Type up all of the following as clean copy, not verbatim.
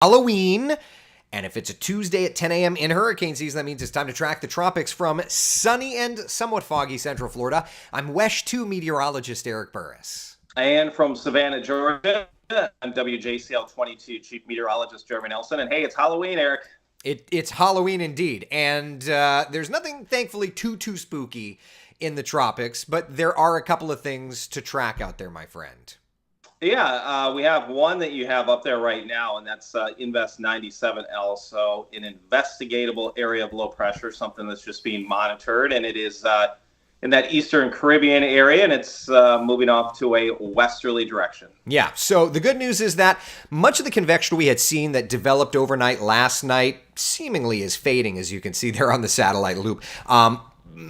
Halloween. And if it's a Tuesday at 10 a.m. in hurricane season, that means it's time to track the tropics from sunny and somewhat foggy Central Florida. I'm WESH 2 meteorologist Eric Burris. And from Savannah, Georgia, I'm WJCL 22 Chief Meteorologist Jeremy Nelson. And hey, it's Halloween, Eric. It's Halloween indeed. And there's nothing, thankfully, too spooky in the tropics, but there are a couple of things to track out there, my friend. Yeah, we have one that you have up there right now, and that's Invest 97L. So an investigatable area of low pressure, something that's just being monitored, and it is in that Eastern Caribbean area, and it's moving off to a westerly direction. Yeah, so the good news is that much of the convection we had seen that developed overnight last night seemingly is fading, as you can see there on the satellite loop.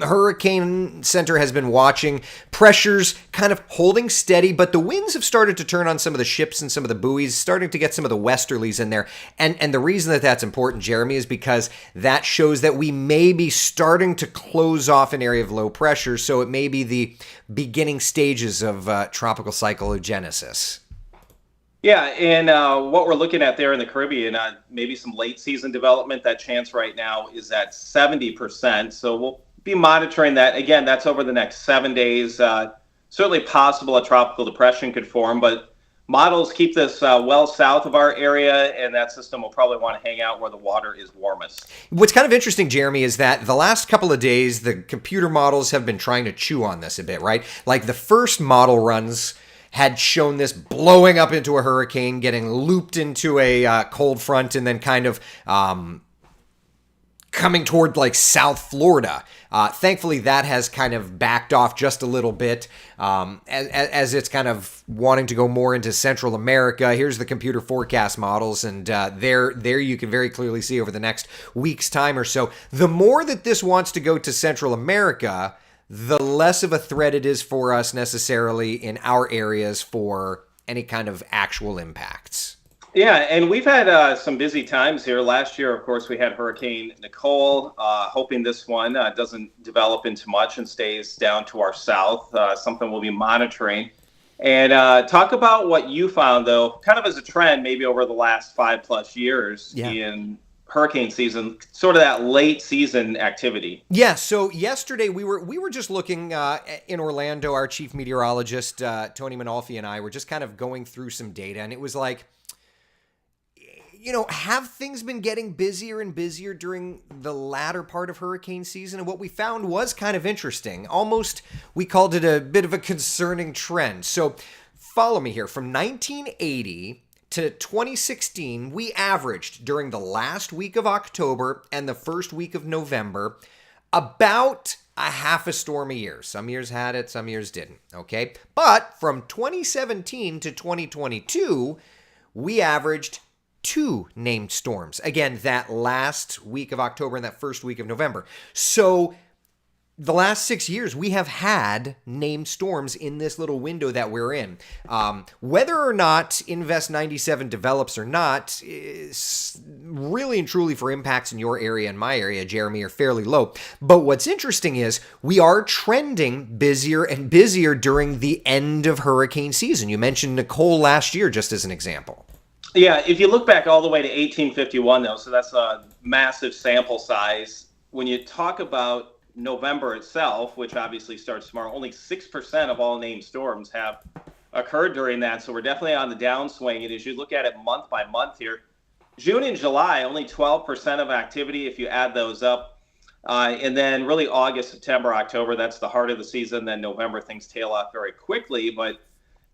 Hurricane Center has been watching pressures kind of holding steady, but the winds have started to turn on some of the ships and some of the buoys, starting to get some of the westerlies in there. And the reason that that's important, Jeremy, is because that shows that we may be starting to close off an area of low pressure. So it may be the beginning stages of tropical cyclogenesis. Yeah, and what we're looking at there in the Caribbean, maybe some late season development. That chance right now is at 70%. So we'll be monitoring that. Again, that's over the next 7 days. Certainly possible a tropical depression could form, but models keep this well south of our area, and that system will probably want to hang out where the water is warmest. What's kind of interesting, Jeremy, is that the last couple of days, the computer models have been trying to chew on this a bit, right? Like the first model runs had shown this blowing up into a hurricane, getting looped into a cold front, and then kind of coming toward like South Florida. Thankfully, that has kind of backed off just a little bit as it's kind of wanting to go more into Central America. Here's the computer forecast models, and there you can very clearly see over the next week's time or so, the more that this wants to go to Central America, the less of a threat it is for us necessarily in our areas for any kind of actual impacts. Yeah, and we've had some busy times here. Last year, of course, we had Hurricane Nicole, hoping this one doesn't develop into much and stays down to our south, something we'll be monitoring. And talk about what you found, though, kind of as a trend, maybe over the last 5+ years in hurricane season, sort of that late season activity. Yeah, so yesterday we were just looking in Orlando. Our chief meteorologist, Tony Manolfi, and I were just kind of going through some data, and it was like, you know, have things been getting busier and busier during the latter part of hurricane season? And what we found was kind of interesting. Almost, we called it a bit of a concerning trend. So follow me here. From 1980 to 2016, we averaged during the last week of October and the first week of November about a half a storm a year. Some years had it, some years didn't, okay? But from 2017 to 2022, we averaged 2 named storms. Again, that last week of October and that first week of November. So the last 6 years, we have had named storms in this little window that we're in. Whether or not Invest 97 develops or not, is really and truly for impacts in your area and my area, Jeremy, are fairly low. But what's interesting is we are trending busier and busier during the end of hurricane season. You mentioned Nicole last year, just as an example. Yeah, if you look back all the way to 1851, though, so that's a massive sample size. When you talk about November itself, which obviously starts tomorrow, only 6% of all named storms have occurred during that. So we're definitely on the downswing. And as you look at it month by month here, June and July, only 12% of activity if you add those up. And then really August, September, October, that's the heart of the season. Then November, things tail off very quickly. But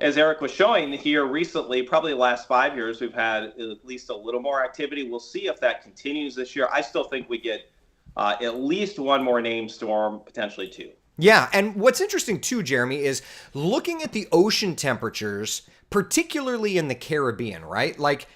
as Eric was showing here recently, probably the last 5 years, we've had at least a little more activity. We'll see if that continues this year. I still think we get at least one more named storm, potentially 2. Yeah, and what's interesting too, Jeremy, is looking at the ocean temperatures, particularly in the Caribbean, right? Like,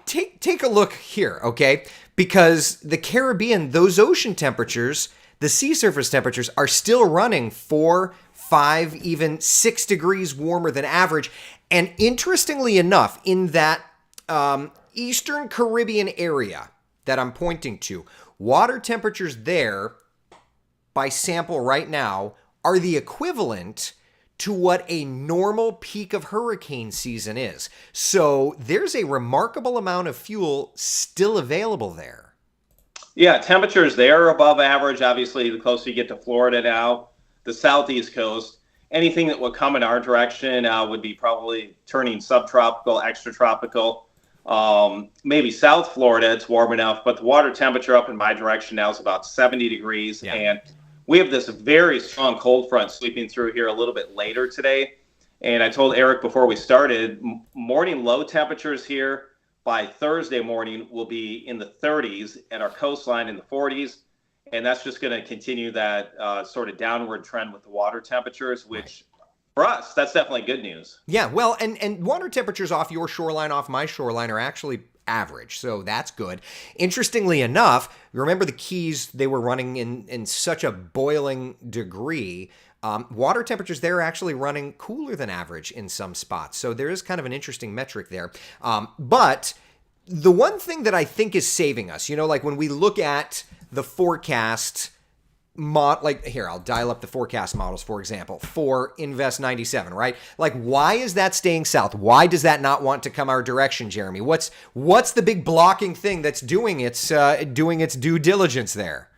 take a look here, okay? Because the Caribbean, those ocean temperatures, the sea surface temperatures are still running 4, 5, even 6 degrees warmer than average. And interestingly enough, in that Eastern Caribbean area that I'm pointing to, water temperatures there by sample right now are the equivalent to what a normal peak of hurricane season is. So there's a remarkable amount of fuel still available there. Yeah, temperatures there are above average. Obviously, the closer you get to Florida now, the southeast coast, anything that would come in our direction would be probably turning subtropical, extratropical. Maybe South Florida, it's warm enough, but the water temperature up in my direction now is about 70 degrees. Yeah. And we have this very strong cold front sweeping through here a little bit later today. And I told Eric before we started, morning low temperatures here by Thursday morning will be in the 30s and our coastline in the 40s. And that's just going to continue that sort of downward trend with the water temperatures, which for us, that's definitely good news. Yeah, well, and water temperatures off your shoreline, off my shoreline are actually average, so that's good. Interestingly enough, remember the Keys, they were running in such a boiling degree. Water temperatures there are actually running cooler than average in some spots, so there is kind of an interesting metric there. But the one thing that I think is saving us, like when we look at the forecast, like here, I'll dial up the forecast models, for example, for Invest 97, right? Like, why is that staying south? Why does that not want to come our direction, Jeremy? What's the big blocking thing that's doing its due diligence there?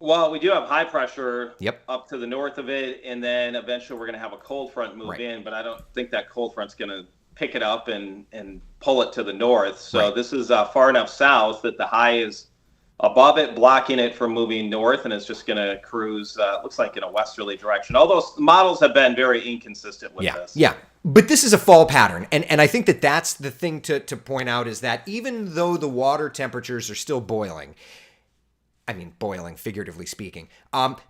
Well, we do have high pressure Yep. up to the north of it, and then eventually we're going to have a cold front move in, but I don't think that cold front's going to pick it up and pull it to the north. So this is far enough south that the high is above it, blocking it from moving north, and it's just going to cruise, looks like in a westerly direction. All those models have been very inconsistent with this. Yeah. But this is a fall pattern, and I think that's the thing to point out is that even though the water temperatures are still boiling, figuratively speaking,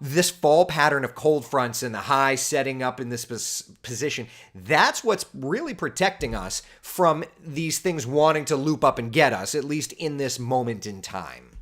this fall pattern of cold fronts and the high setting up in this position, that's what's really protecting us from these things wanting to loop up and get us, at least in this moment in time.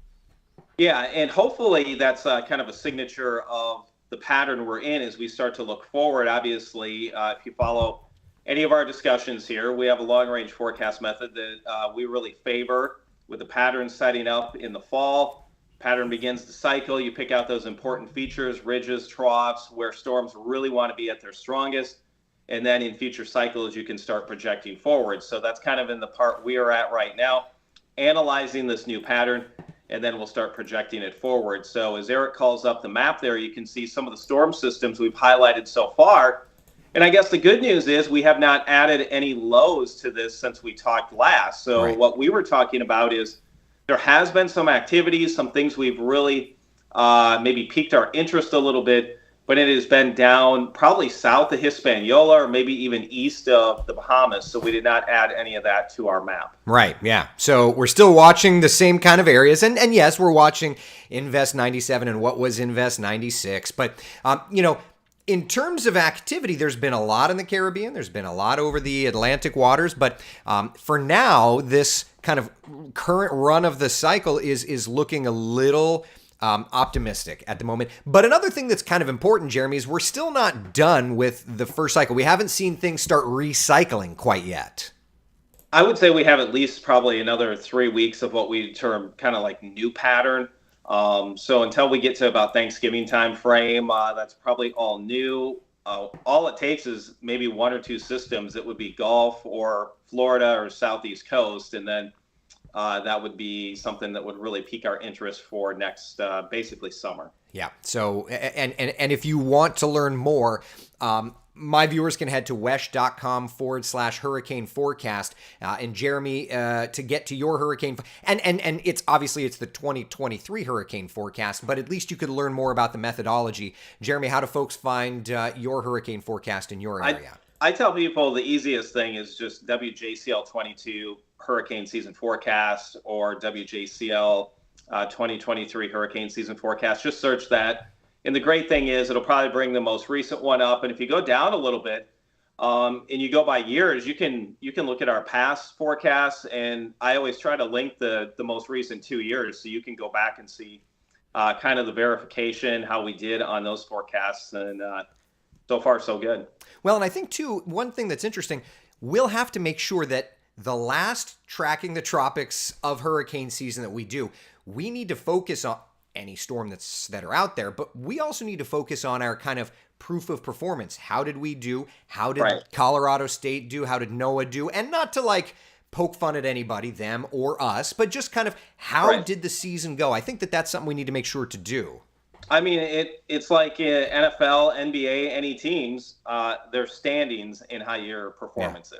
Yeah, and hopefully that's kind of a signature of the pattern we're in as we start to look forward. Obviously, if you follow any of our discussions here, we have a long-range forecast method that we really favor with the pattern setting up in the fall. Pattern begins to cycle. You pick out those important features, ridges, troughs, where storms really want to be at their strongest. And then in future cycles, you can start projecting forward. So that's kind of in the part we are at right now, analyzing this new pattern, and then we'll start projecting it forward. So as Eric calls up the map there, you can see some of the storm systems we've highlighted so far. And I guess the good news is we have not added any lows to this since we talked last. So what we were talking about is there has been some activities, some things we've really maybe piqued our interest a little bit, but it has been down probably south of Hispaniola or maybe even east of the Bahamas. So we did not add any of that to our map. Right, yeah. So we're still watching the same kind of areas. And yes, we're watching Invest 97 and what was Invest 96. But, in terms of activity, there's been a lot in the Caribbean. There's been a lot over the Atlantic waters. But for now, this kind of current run of the cycle is looking a little optimistic at the moment. But another thing that's kind of important, Jeremy, is we're still not done with the first cycle. We haven't seen things start recycling quite yet. I would say we have at least probably another 3 weeks of what we term kind of like new pattern. So until we get to about Thanksgiving time frame, that's probably all new. All it takes is maybe one or two systems. It would be Gulf or Florida or Southeast Coast, and then that would be something that would really pique our interest for next, basically summer. Yeah. So, and if you want to learn more, my viewers can head to wesh.com/hurricane forecast. And Jeremy, to get to your hurricane, and it's obviously it's the 2023 hurricane forecast, but at least you could learn more about the methodology. Jeremy, how do folks find your hurricane forecast in your area? I tell people the easiest thing is just WJCL 22 hurricane season forecast or WJCL 2023 hurricane season forecast. Just search that. And the great thing is it'll probably bring the most recent one up. And if you go down a little bit and you go by years, you can look at our past forecasts. And I always try to link the most recent 2 years so you can go back and see kind of the verification, how we did on those forecasts. And so far, so good. Well, and I think, too, one thing that's interesting, we'll have to make sure that the last tracking the tropics of hurricane season that we do, we need to focus any storm that are out there, but we also need to focus on our kind of proof of performance. How did we do? How did Colorado State do? How did NOAA do? And not to like poke fun at anybody, them or us, but just kind of how did the season go? I think that's something we need to make sure to do. I mean, it's like NFL, NBA, any teams, their standings in how your performance is.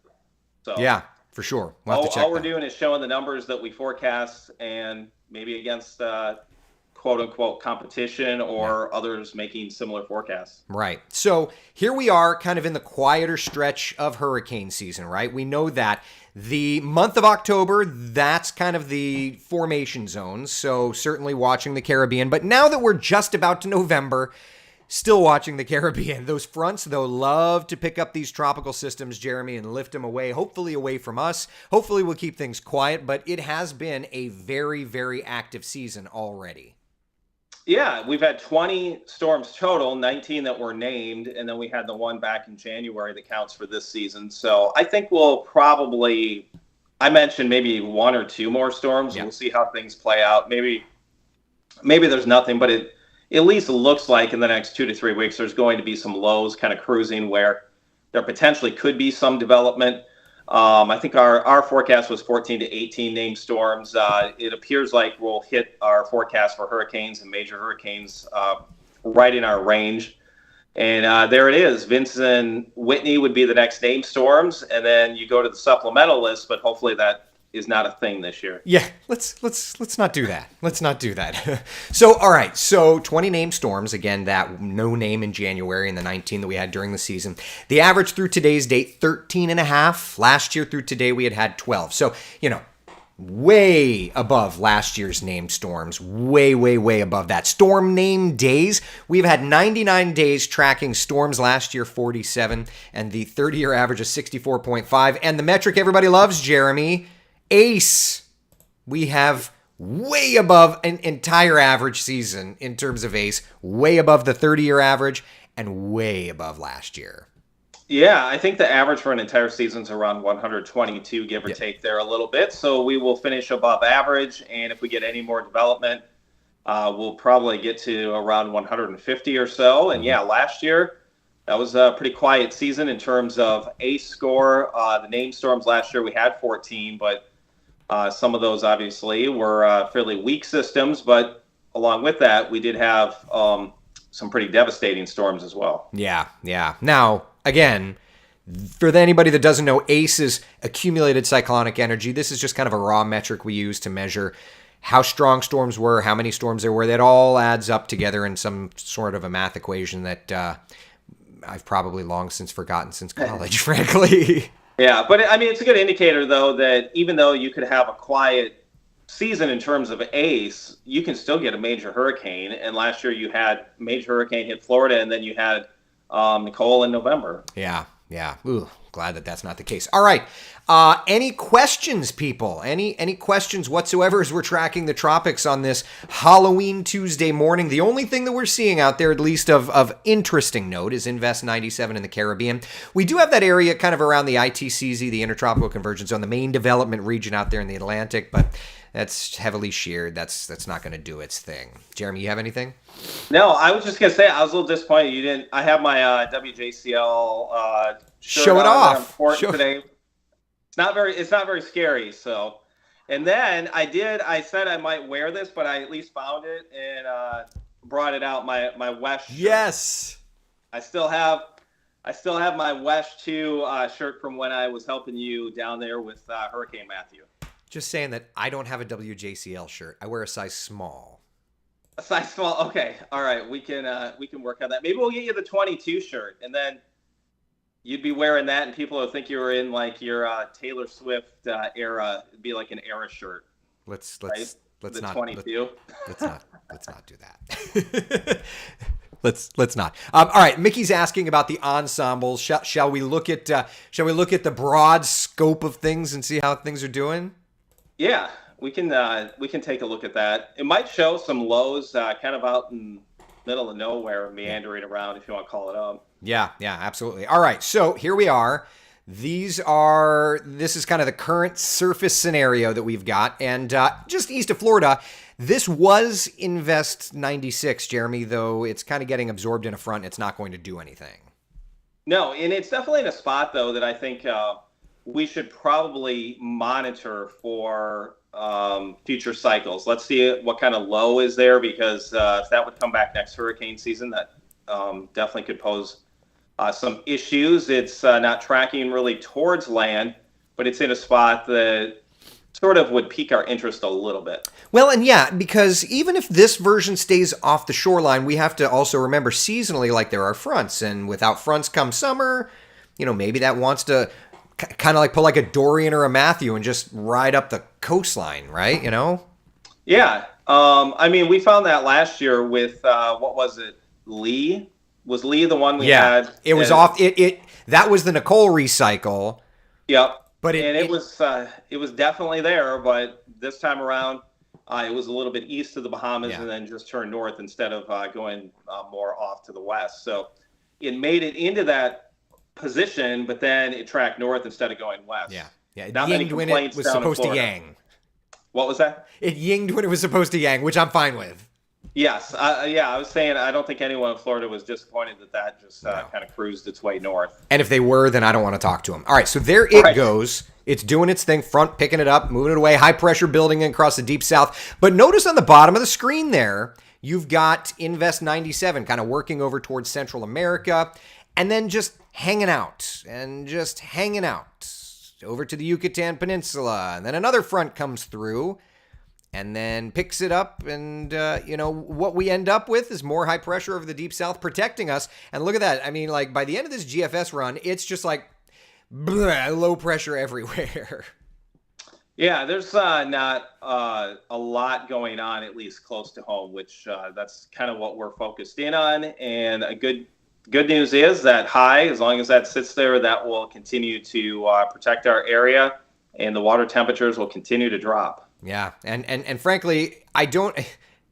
So yeah, for sure. We'll have to check all we're doing is showing the numbers that we forecast, and maybe against quote unquote competition or others making similar forecasts. Right. So here we are kind of in the quieter stretch of hurricane season, right? We know that the month of October, that's kind of the formation zone. So certainly watching the Caribbean. But now that we're just about to November, still watching the Caribbean. Those fronts, though, love to pick up these tropical systems, Jeremy, and lift them away, hopefully away from us. Hopefully we'll keep things quiet, but it has been a very, very active season already. Yeah, we've had 20 storms total, 19 that were named, and then we had the one back in January that counts for this season. So I think we'll probably, I mentioned maybe one or two more storms. We'll see how things play out. Maybe there's nothing, but it at least looks like in the next 2 to 3 weeks there's going to be some lows kind of cruising where there potentially could be some development. I think our forecast was 14 to 18 named storms. It appears like we'll hit our forecast for hurricanes and major hurricanes right in our range. And there it is. Vincent Whitney would be the next named storms, and then you go to the supplemental list, but hopefully that is not a thing this year. Yeah, let's not do that. Let's not do that. So, all right. So 20 named storms. Again, that no name in January and the 19 that we had during the season. The average through today's date, 13 and a half. Last year through today, we had 12. So, way above last year's named storms. Way, way, way above that. Storm named days. We've had 99 days tracking storms last year, 47, and the 30-year average is 64.5. And the metric everybody loves, Jeremy, ACE, we have way above an entire average season in terms of ACE, way above the 30-year average, and way above last year. Yeah, I think the average for an entire season is around 122, give or take there a little bit. So we will finish above average, and if we get any more development, we'll probably get to around 150 or so. And yeah, last year, that was a pretty quiet season in terms of ACE score. The named storms last year, we had 14, but some of those obviously were fairly weak systems, but along with that, we did have some pretty devastating storms as well. Yeah. Now, again, for anybody that doesn't know, ACE is accumulated cyclonic energy. This is just kind of a raw metric we use to measure how strong storms were, how many storms there were. That all adds up together in some sort of a math equation that I've probably long since forgotten since college, frankly. Yeah, but I mean, it's a good indicator, though, that even though you could have a quiet season in terms of ACE, you can still get a major hurricane. And last year you had a major hurricane hit Florida, and then you had Nicole in November. Yeah. Ooh, glad that that's not the case. All right. Any questions, people? Any questions whatsoever as we're tracking the tropics on this Halloween Tuesday morning? The only thing that we're seeing out there, at least of interesting note, is Invest 97 in the Caribbean. We do have that area kind of around the ITCZ, the Intertropical Convergence Zone, the main development region out there in the Atlantic, but that's heavily sheared. That's not going to do its thing. Jeremy, you have anything? No, I was just going to say, I was a little disappointed you didn't. I have my WJCL shirt show it off today. It's not very scary. So, and then I said I might wear this, but I at least found it and brought it out. My Wesh shirt. Yes. I still have my Wesh 2 shirt from when I was helping you down there with Hurricane Matthew. Just saying that I don't have a WJCL shirt. I wear a size small. A size small. Okay. All right. We can work on that. Maybe we'll get you the 22 shirt, and then you'd be wearing that, and people will think you were in like your Taylor Swift era. It'd be like an era shirt. Let's the not 22. Let's not do that. Let's not. All right. Mickey's asking about the ensembles. Shall we look at the broad scope of things and see how things are doing? Yeah, we can take a look at that. It might show some lows kind of out in middle of nowhere, meandering around, if you want to call it up. Yeah, absolutely. All right, so here we are. This is kind of the current surface scenario that we've got. And just east of Florida, this was Invest 96, Jeremy, though it's kind of getting absorbed in a front. It's not going to do anything. No, and it's definitely in a spot, though, that I think we should probably monitor for future cycles. Let's see what kind of low is there, because if that would come back next hurricane season, that definitely could pose some issues. It's not tracking really towards land, but it's in a spot that sort of would pique our interest a little bit. Well, and yeah, because even if this version stays off the shoreline, we have to also remember seasonally, like there are fronts, and without fronts come summer, maybe that wants to kind of like pull like a Dorian or a Matthew and just ride up the coastline, right? Yeah. I mean, we found that last year with, what was it? Lee? Was Lee the one we had? It was off. That was the Nicole recycle. Yep. But it was definitely there, but this time around, it was a little bit east of the Bahamas and then just turned north instead of going more off to the west. So it made it into that position, but then it tracked north instead of going west. Yeah. It Not many yinged when it complaints was down in supposed to Florida. yang. What was that? It yinged when it was supposed to yang, which I'm fine with. Yes. I was saying I don't think anyone in Florida was disappointed that just kind of cruised its way north. And if they were, then I don't want to talk to them. All right, so there it goes. It's doing its thing, front picking it up, moving it away, high pressure building across the deep south. But notice on the bottom of the screen there, you've got Invest 97 kind of working over towards Central America and then just hanging out over to the Yucatan Peninsula. And then another front comes through and then picks it up, and what we end up with is more high pressure over the deep south protecting us. And look at that. I mean, like by the end of this GFS run, it's just like low pressure everywhere. Yeah, there's not a lot going on, at least close to home, which that's kind of what we're focused in on. And a good news is that high, as long as that sits there, that will continue to protect our area, and the water temperatures will continue to drop. Yeah, and frankly,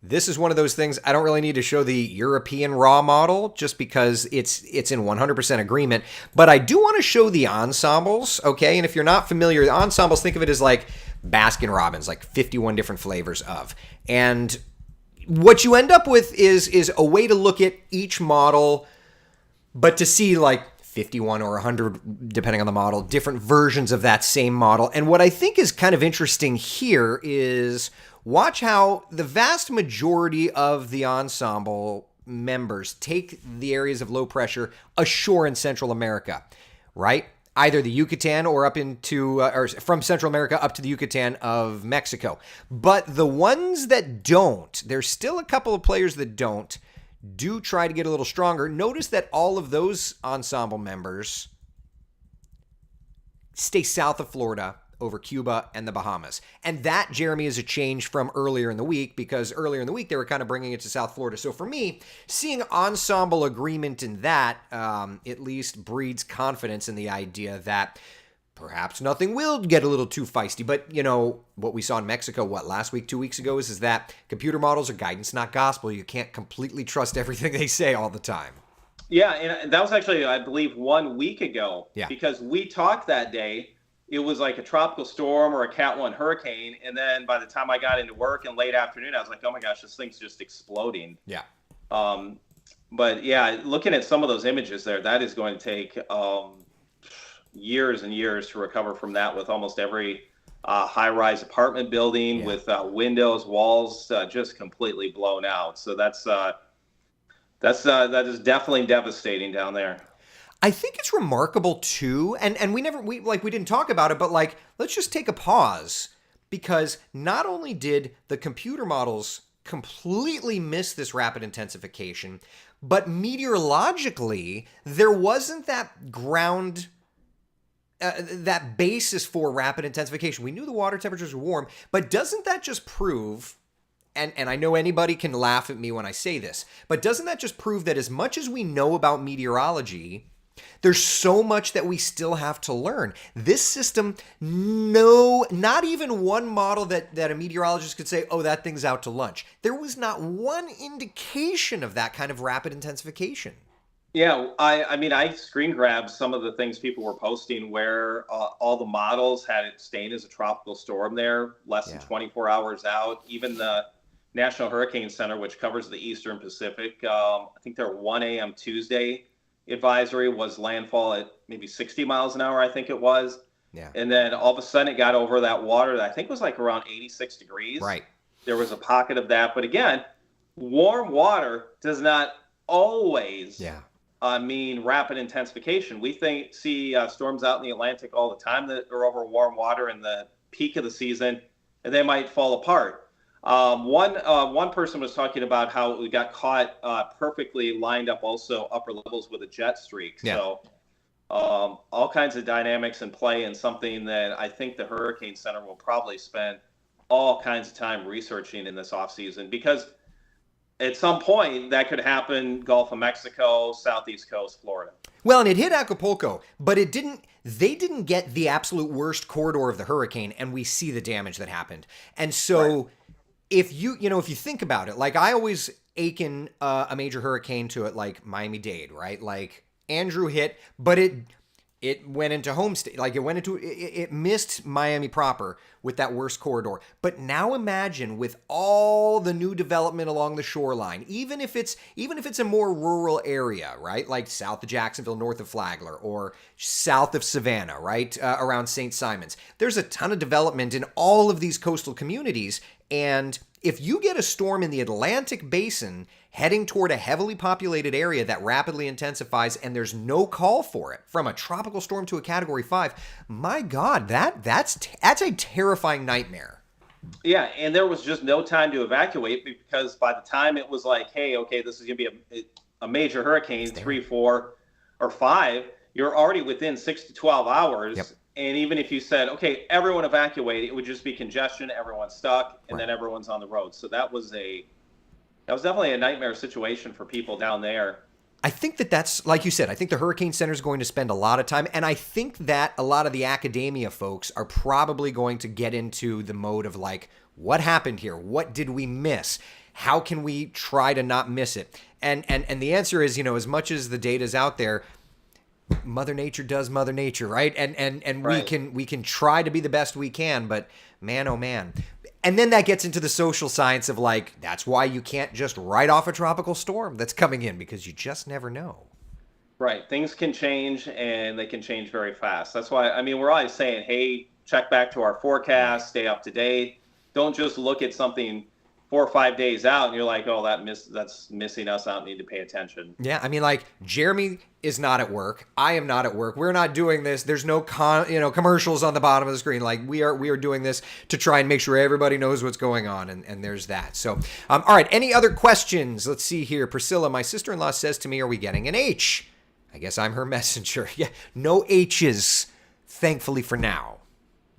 this is one of those things I don't really need to show the European raw model just because it's in 100% agreement, but I do want to show the ensembles, okay? And if you're not familiar, the ensembles, think of it as like Baskin-Robbins, like 51 different flavors of. And what you end up with is a way to look at each model, but to see like 51 or 100, depending on the model, different versions of that same model. And what I think is kind of interesting here is watch how the vast majority of the ensemble members take the areas of low pressure ashore in Central America, right? Either the Yucatan or up into, or from Central America up to the Yucatan of Mexico. But the ones that don't, there's still a couple of players that do try to get a little stronger. Notice that all of those ensemble members stay south of Florida over Cuba and the Bahamas. And that, Jeremy, is a change from earlier in the week, because earlier in the week they were kind of bringing it to South Florida. So for me, seeing ensemble agreement in that at least breeds confidence in the idea that perhaps nothing will get a little too feisty. But, what we saw in Mexico, last week, 2 weeks ago, is that computer models are guidance, not gospel. You can't completely trust everything they say all the time. Yeah, and that was actually, I believe, 1 week ago. Yeah. Because we talked that day, it was like a tropical storm or a Cat 1 hurricane. And then by the time I got into work in late afternoon, I was like, oh my gosh, this thing's just exploding. Yeah. But yeah, looking at some of those images there, that is going to take years and years to recover from that, with almost every high-rise apartment building with windows, walls just completely blown out. So that is definitely devastating down there. I think it's remarkable too, and we didn't talk about it, but like, let's just take a pause, because not only did the computer models completely miss this rapid intensification, but meteorologically there wasn't that ground. That basis for rapid intensification. We knew the water temperatures were warm, but doesn't that just prove, and I know anybody can laugh at me when I say this, but doesn't that just prove that as much as we know about meteorology, there's so much that we still have to learn? This system, not even one model that a meteorologist could say, oh, that thing's out to lunch. There was not one indication of that kind of rapid intensification. Yeah, I mean, I screen grabbed some of the things people were posting where all the models had it staying as a tropical storm there, less than Yeah. 24 hours out. Even the National Hurricane Center, which covers the Eastern Pacific, I think their 1 a.m. Tuesday advisory was landfall at maybe 60 miles an hour, I think it was. Yeah. And then all of a sudden it got over that water that I think was like around 86 degrees. Right. There was a pocket of that. But again, warm water does not always Yeah. mean rapid intensification. We see storms out in the Atlantic all the time that are over warm water in the peak of the season, and they might fall apart. One person was talking about how we got caught perfectly lined up also upper levels with a jet streak. Yeah. So all kinds of dynamics in play, and something that I think the Hurricane Center will probably spend all kinds of time researching in this offseason, because at some point that could happen Gulf of Mexico, Southeast Coast, Florida. Well, and it hit Acapulco, but it didn't. They didn't get the absolute worst corridor of the hurricane, and we see the damage that happened. And so, Right. if if you think about it, like I always akin a major hurricane to it, like Miami-Dade, right? Like Andrew hit, but it went into home state, like it missed Miami proper with that worst corridor. But now imagine with all the new development along the shoreline, even if it's a more rural area, right, like south of Jacksonville, north of Flagler, or south of Savannah, right, around St. Simon's, there's a ton of development in all of these coastal communities. And if you get a storm in the Atlantic Basin heading toward a heavily populated area that rapidly intensifies and there's no call for it, from a tropical storm to a Category 5, my God, that's a terrifying nightmare. Yeah, and there was just no time to evacuate, because by the time it was like, hey, okay, this is going to be a major hurricane, 3, 4, or 5, you're already within 6 to 12 hours. Yep. And even if you said, okay, everyone evacuate, it would just be congestion, everyone's stuck, and Right. then everyone's on the road. So that was definitely a nightmare situation for people down there. I think that's, like you said, I think the Hurricane Center is going to spend a lot of time, and I think that a lot of the academia folks are probably going to get into the mode of like, what happened here? What did we miss? How can we try to not miss it? And the answer is, as much as the data's out there, Mother Nature does Mother Nature, right? And Right. we can try to be the best we can, but man, oh man. And then that gets into the social science of like, that's why you can't just write off a tropical storm that's coming in, because you just never know. Right. Things can change, and they can change very fast. That's why, I mean, we're always saying, hey, check back to our forecast, stay up to date. Don't just look at something 4 or 5 days out and you're like, oh, that's missing us. I don't need to pay attention. Yeah, I mean, like Jeremy is not at work. I am not at work. We're not doing this. There's no commercials on the bottom of the screen. Like we are doing this to try and make sure everybody knows what's going on, and there's that. So, all right. Any other questions? Let's see here. Priscilla, my sister-in-law, says to me, "Are we getting an H?" I guess I'm her messenger. Yeah, no H's, thankfully for now.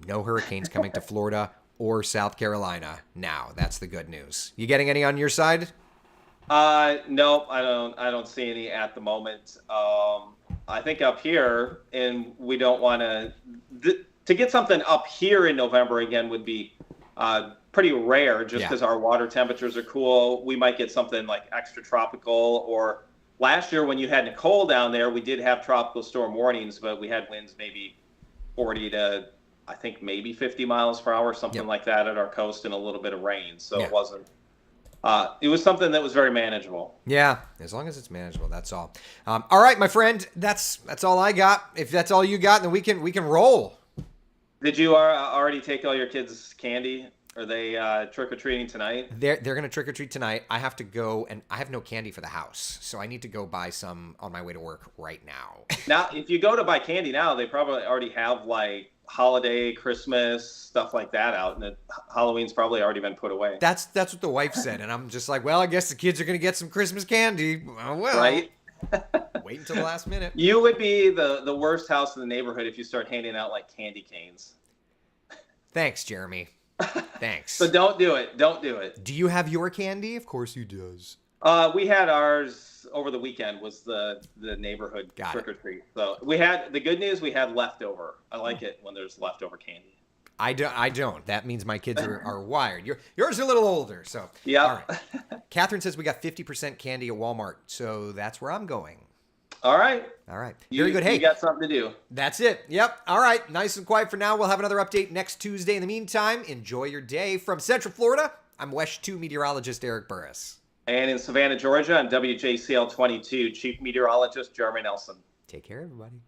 No hurricanes coming to Florida or South Carolina now. That's the good news. You getting any on your side? No, I don't see any at the moment. I think up here, and we don't want to get something up here in November again would be pretty rare, just because our water temperatures are cool. We might get something like extra tropical, or last year when you had Nicole down there, we did have tropical storm warnings, but we had winds maybe 40 to, I think, maybe 50 miles per hour, something like that at our coast, and a little bit of rain. So it wasn't. It was something that was very manageable. Yeah, as long as it's manageable, that's all. All right, my friend, that's all I got. If that's all you got, then we can roll. Did you already take all your kids' candy? Are they trick or treating tonight? They're gonna trick or treat tonight. I have to go, and I have no candy for the house, so I need to go buy some on my way to work right now. Now, if you go to buy candy now, they probably already have like holiday, Christmas, stuff like that out, and Halloween's probably already been put away. That's what the wife said, and I'm just like, well, I guess the kids are gonna get some Christmas candy. Well, Right? wait until the last minute. You would be the worst house in the neighborhood if you start handing out like candy canes. Thanks, Jeremy. Thanks. So don't do it. Don't do it. Do you have your candy? Of course he does. We had ours over the weekend. Was the neighborhood trick or treat. So we had the good news. We had leftover. I like it when there's leftover candy. I don't. That means my kids are wired. Yours are a little older, so yeah. All right. Catherine says we got 50% candy at Walmart, so that's where I'm going. All right. All right. You, Very good. Hey, you got something to do. that's it. Yep. All right. Nice and quiet for now. We'll have another update next Tuesday. In the meantime, enjoy your day. From Central Florida, I'm WESH 2 meteorologist Eric Burris. And in Savannah, Georgia, I'm WJCL 22 Chief Meteorologist Jeremy Nelson. Take care, everybody.